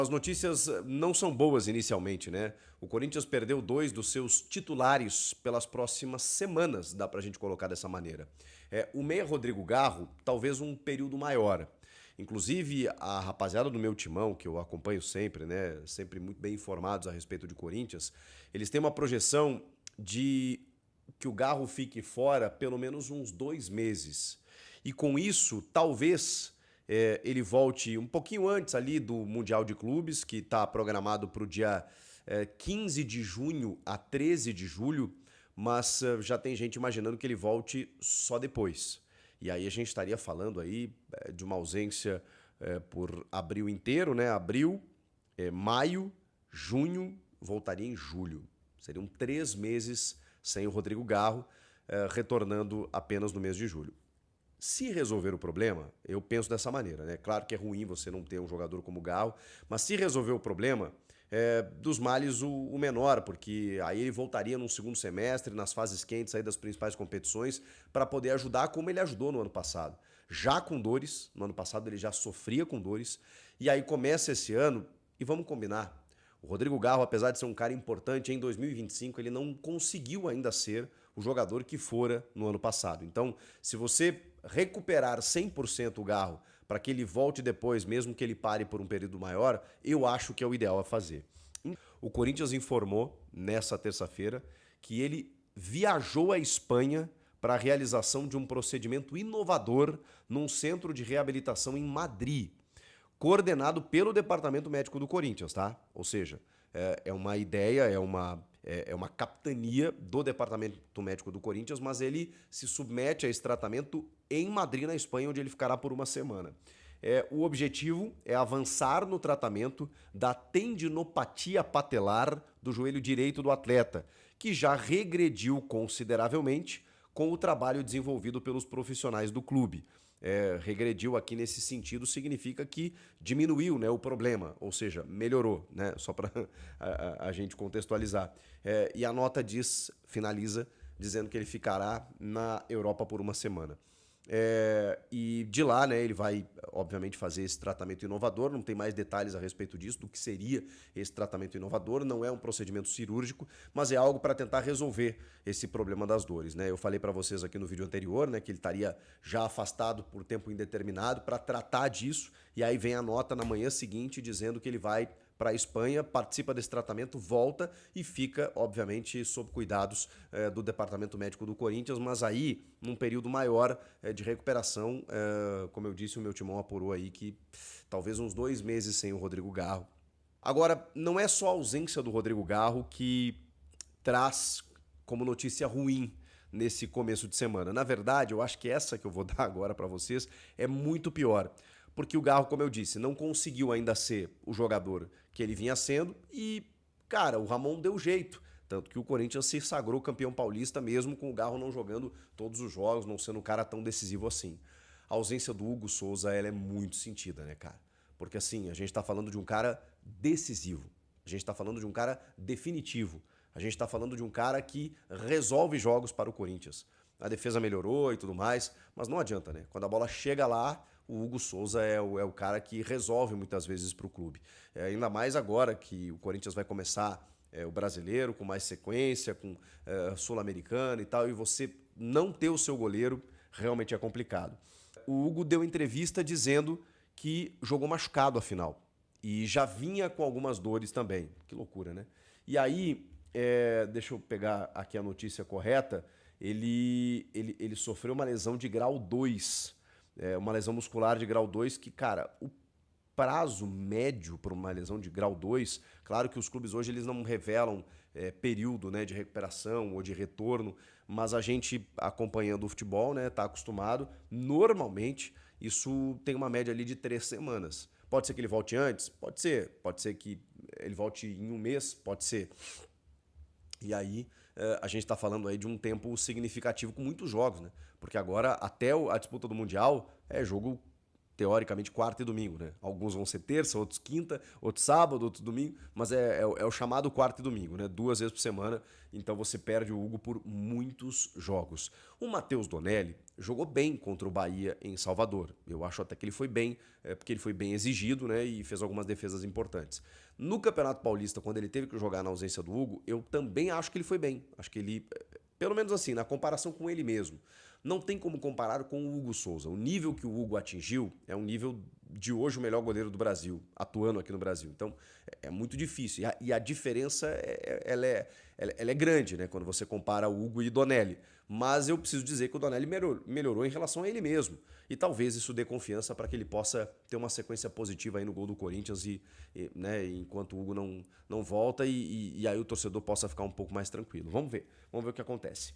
As notícias não são boas inicialmente, né? O Corinthians perdeu 2 dos seus titulares pelas próximas semanas, dá pra gente colocar dessa maneira. O meia Rodrigo Garro, talvez um período maior. Inclusive, a rapaziada do meu timão, que eu acompanho sempre, né? Sempre muito bem informados a respeito de Corinthians, eles têm uma projeção de que o Garro fique fora pelo menos uns 2 meses. E com isso, talvez ele volte um pouquinho antes ali do Mundial de Clubes, que está programado para o dia 15 de junho a 13 de julho, mas já tem gente imaginando que ele volte só depois. E aí a gente estaria falando aí de uma ausência por abril inteiro, né? Abril, maio, junho, voltaria em julho. Seriam 3 meses sem o Rodrigo Garro, retornando apenas no mês de julho. Se resolver o problema, eu penso dessa maneira, né? Claro que é ruim você não ter um jogador como o Garro, mas se resolver o problema, dos males o menor, porque aí ele voltaria num segundo semestre, nas fases quentes aí das principais competições, para poder ajudar como ele ajudou no ano passado. Já com dores, no ano passado ele já sofria com dores, e aí começa esse ano, e vamos combinar, o Rodrigo Garro, apesar de ser um cara importante em 2025, ele não conseguiu ainda ser o jogador que fora no ano passado. Então, se você recuperar 100% o Garro para que ele volte depois, mesmo que ele pare por um período maior, eu acho que é o ideal a fazer. O Corinthians informou nessa terça-feira que ele viajou à Espanha para a realização de um procedimento inovador num centro de reabilitação em Madrid, coordenado pelo Departamento Médico do Corinthians, tá? Ou seja, é uma ideia, é uma capitania do Departamento Médico do Corinthians, mas ele se submete a esse tratamento em Madrid, na Espanha, onde ele ficará por uma semana. O objetivo é avançar no tratamento da tendinopatia patelar do joelho direito do atleta, que já regrediu consideravelmente com o trabalho desenvolvido pelos profissionais do clube. Regrediu aqui nesse sentido significa que diminuiu, né, o problema, ou seja, melhorou, né, só para a gente contextualizar. E a nota finaliza dizendo que ele ficará na Europa por uma semana. E de lá, né, ele vai, obviamente, fazer esse tratamento inovador. Não tem mais detalhes a respeito disso, do que seria esse tratamento inovador. Não é um procedimento cirúrgico, mas é algo para tentar resolver esse problema das dores, né? Eu falei para vocês aqui no vídeo anterior, né, que ele estaria já afastado por tempo indeterminado para tratar disso. E aí vem a nota na manhã seguinte dizendo que ele vai para a Espanha, participa desse tratamento, volta e fica, obviamente, sob cuidados do Departamento Médico do Corinthians, mas aí, num período maior de recuperação, como eu disse, o meu timão apurou aí que talvez uns 2 meses sem o Rodrigo Garro. Agora, não é só a ausência do Rodrigo Garro que traz como notícia ruim nesse começo de semana. Na verdade, eu acho que essa que eu vou dar agora para vocês é muito pior. Porque o Garro, como eu disse, não conseguiu ainda ser o jogador que ele vinha sendo e, cara, o Ramon deu jeito. Tanto que o Corinthians se sagrou campeão paulista mesmo com o Garro não jogando todos os jogos, não sendo um cara tão decisivo assim. A ausência do Hugo Souza, ela é muito sentida, né, cara? Porque assim, a gente tá falando de um cara decisivo. A gente tá falando de um cara definitivo. A gente tá falando de um cara que resolve jogos para o Corinthians. A defesa melhorou e tudo mais, mas não adianta, né? Quando a bola chega lá, o Hugo Souza é o cara que resolve muitas vezes para o clube. Ainda mais agora que o Corinthians vai começar o brasileiro com mais sequência, com sul-americano e tal, e você não ter o seu goleiro realmente é complicado. O Hugo deu entrevista dizendo que jogou machucado a final e já vinha com algumas dores também. Que loucura, né? E aí, deixa eu pegar aqui a notícia correta, ele sofreu uma lesão de grau 2, uma lesão muscular de grau 2 que, cara, o prazo médio para uma lesão de grau 2, claro que os clubes hoje eles não revelam período, né, de recuperação ou de retorno, mas a gente acompanhando o futebol, né, tá acostumado, normalmente isso tem uma média ali de 3 semanas. Pode ser que ele volte antes? Pode ser que ele volte em um mês? Pode ser. E aí a gente está falando aí de um tempo significativo com muitos jogos, né? Porque agora até a disputa do Mundial é jogo teoricamente, quarta e domingo, né? Alguns vão ser terça, outros quinta, outros sábado, outros domingo, mas é o chamado quarta e domingo, né? 2 vezes por semana, então você perde o Hugo por muitos jogos. O Matheus Donelli jogou bem contra o Bahia em Salvador. Eu acho até que ele foi bem, porque ele foi bem exigido, né? E fez algumas defesas importantes. No Campeonato Paulista, quando ele teve que jogar na ausência do Hugo, eu também acho que ele foi bem. Acho que ele, pelo menos assim, na comparação com ele mesmo. Não tem como comparar com o Hugo Souza. O nível que o Hugo atingiu é um nível de hoje o melhor goleiro do Brasil, atuando aqui no Brasil. Então é muito difícil. E a diferença ela é grande, né? Quando você compara o Hugo e o Donelli. Mas eu preciso dizer que o Donelli melhorou em relação a ele mesmo. E talvez isso dê confiança para que ele possa ter uma sequência positiva aí no gol do Corinthians né, enquanto o Hugo não volta e aí o torcedor possa ficar um pouco mais tranquilo. Vamos ver o que acontece.